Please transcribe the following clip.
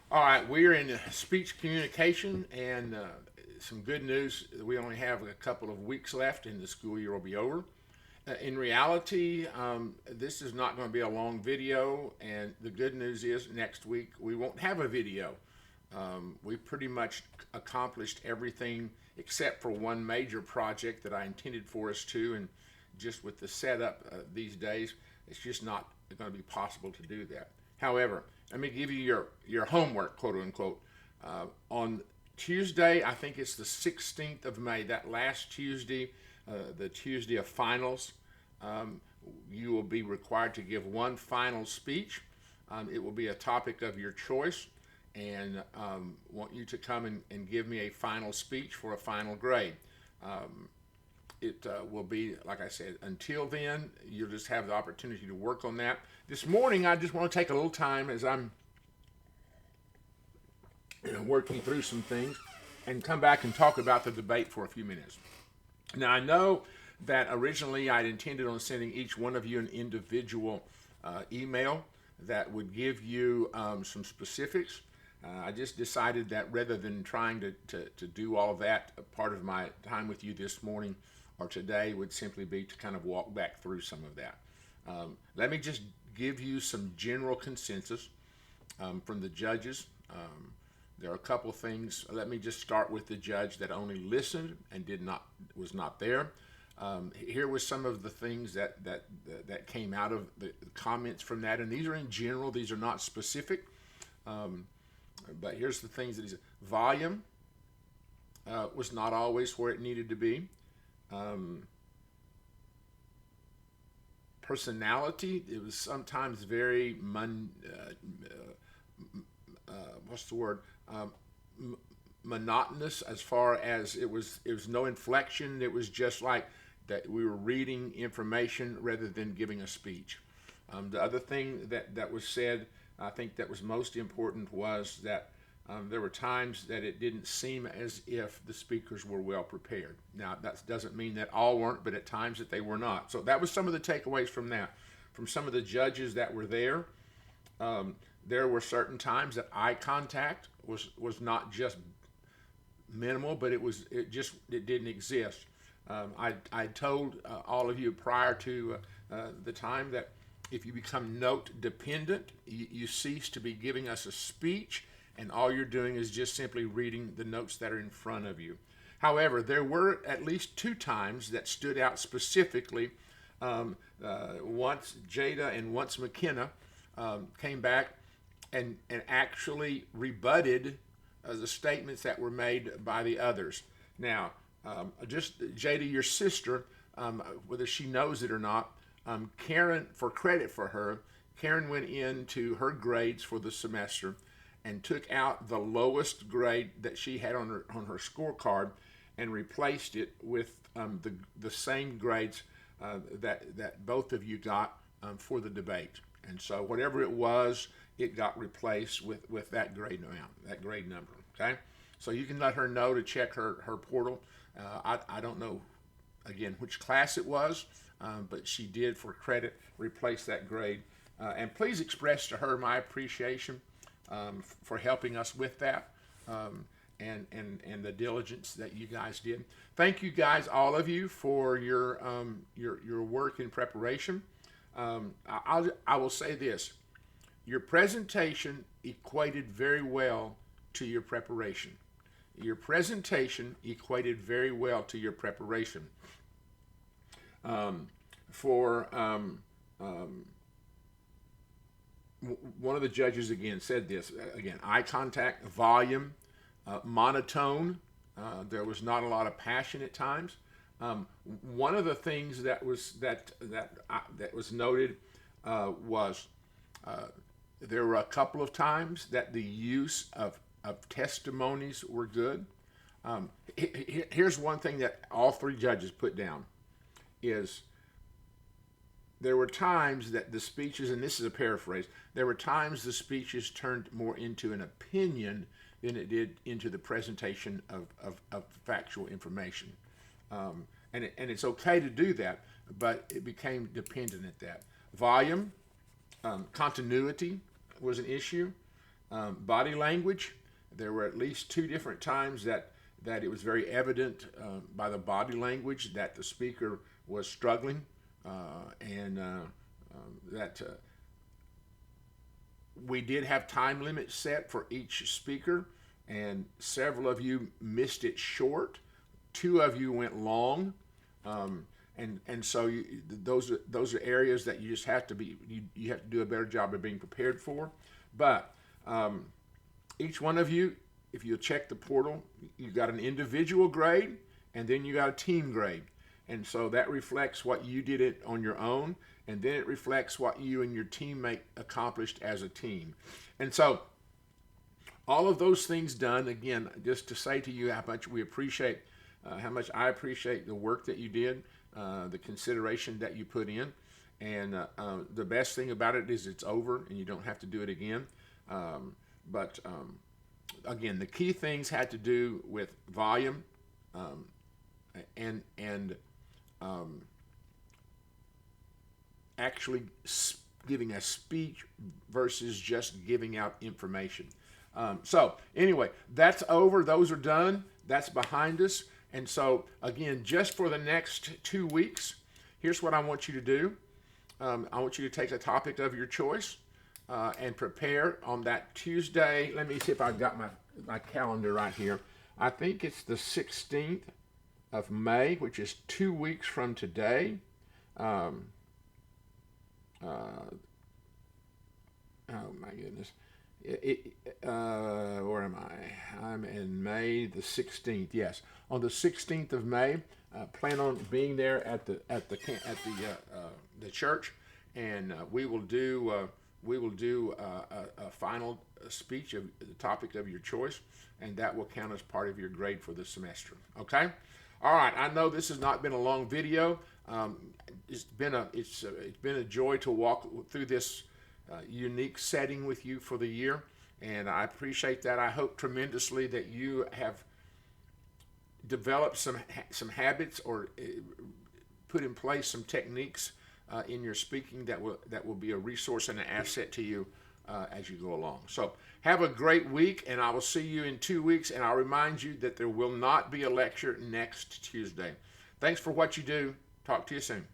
All right, we're in speech communication, and some good news. We only have a couple of weeks left, and the school year will be over. In reality, this is not going to be a long video, and the good news is next week we won't have a video. We pretty much accomplished everything except for one major project that I intended for us to, and just with the setup these days, it's just not going to be possible to do that. However, let me give you your homework, quote unquote. On Tuesday, I think it's the 16th of May, that last Tuesday, the Tuesday of finals, you will be required to give one final speech. It will be a topic of your choice, and want you to come and give me a final speech for a final grade. It will be, like I said, until then, you'll just have the opportunity to work on that. This morning, I just want to take a little time as I'm working through some things and come back and talk about the debate for a few minutes. Now, I know that originally I'd intended on sending each one of you an individual email that would give you some specifics. I just decided that rather than trying to do all of that, part of my time with you this morning or today would simply be to kind of walk back through some of that. Let me just give you some general consensus from the judges. There are a couple of things. Let me just start with the judge that only listened and was not there. Here was some of the things that came out of the comments from that, and these are in general. These are not specific. But here's the things that he said. Volume was not always where it needed to be. Personality, it was sometimes very what's the word? Monotonous, as far as it was no inflection. It was just like that we were reading information rather than giving a speech. The other thing that was said, I think that was most important, was that there were times that it didn't seem as if the speakers were well prepared. Now, that doesn't mean that all weren't, but at times that they were not. So that was some of the takeaways from that. From some of the judges that were there, there were certain times that eye contact was not just minimal, but it didn't exist. I told all of you prior to the time that if you become note dependent, you cease to be giving us a speech, and all you're doing is just simply reading the notes that are in front of you. However, there were at least two times that stood out specifically. Once Jada and once McKenna came back and actually rebutted the statements that were made by the others. Now, just Jada, your sister, whether she knows it or not, Karen, for credit for her, Karen went into her grades for the semester and took out the lowest grade that she had on her scorecard and replaced it with the same grades that both of you got for the debate. And so whatever it was, it got replaced with that grade amount, that grade number. Okay, so you can let her know to check her portal. I don't know again which class it was, but she did, for credit, replace that grade. And please express to her my appreciation for helping us with that, and the diligence that you guys did. Thank you guys, all of you, for your work in preparation. I will say this: your presentation equated very well to your preparation. Your presentation equated very well to your preparation. One of the judges again said this again: eye contact, volume, monotone. There was not a lot of passion at times. One of the things that was noted was there were a couple of times that the use of testimonies were good. Here's one thing that all three judges put down is there were times that the speeches, and this is a paraphrase, there were times the speeches turned more into an opinion than it did into the presentation of factual information. And it's okay to do that, but it became dependent at that. Volume, continuity was an issue. Body language. There were at least 2 different times that it was very evident by the body language that the speaker was struggling, and that we did have time limits set for each speaker, and several of you missed it short. 2 of you went long, and so those are areas that you just have to be you have to do a better job of being prepared for. But each one of you, if you check the portal, you got an individual grade, and then you got a team grade. And so that reflects what you did it on your own, and then it reflects what you and your teammate accomplished as a team. And so all of those things done, again, just to say to you how much we appreciate, how much I appreciate the work that you did, the consideration that you put in. And the best thing about it is it's over and you don't have to do it again. But again, the key things had to do with volume, and actually giving a speech versus just giving out information. So anyway, that's over. Those are done. That's behind us. And so again, just for the next 2 weeks, here's what I want you to do. I want you to take a topic of your choice and prepare on that Tuesday. Let me see if I've got my calendar right here. I think it's the 16th of May, which is 2 weeks from today. Oh my goodness. Where am I? I'm in May the 16th. Yes, on the 16th of May. Plan on being there at the church, and we will do a final speech of the topic of your choice, and that will count as part of your grade for the semester. Okay. All right. I know this has not been a long video. It's been a joy to walk through this unique setting with you for the year, and I appreciate that. I hope tremendously that you have developed some habits or put in place some techniques in your speaking that will be a resource and an asset to you as you go along. So have a great week, and I will see you in 2 weeks, and I'll remind you that there will not be a lecture next Tuesday. Thanks for what you do. Talk to you soon.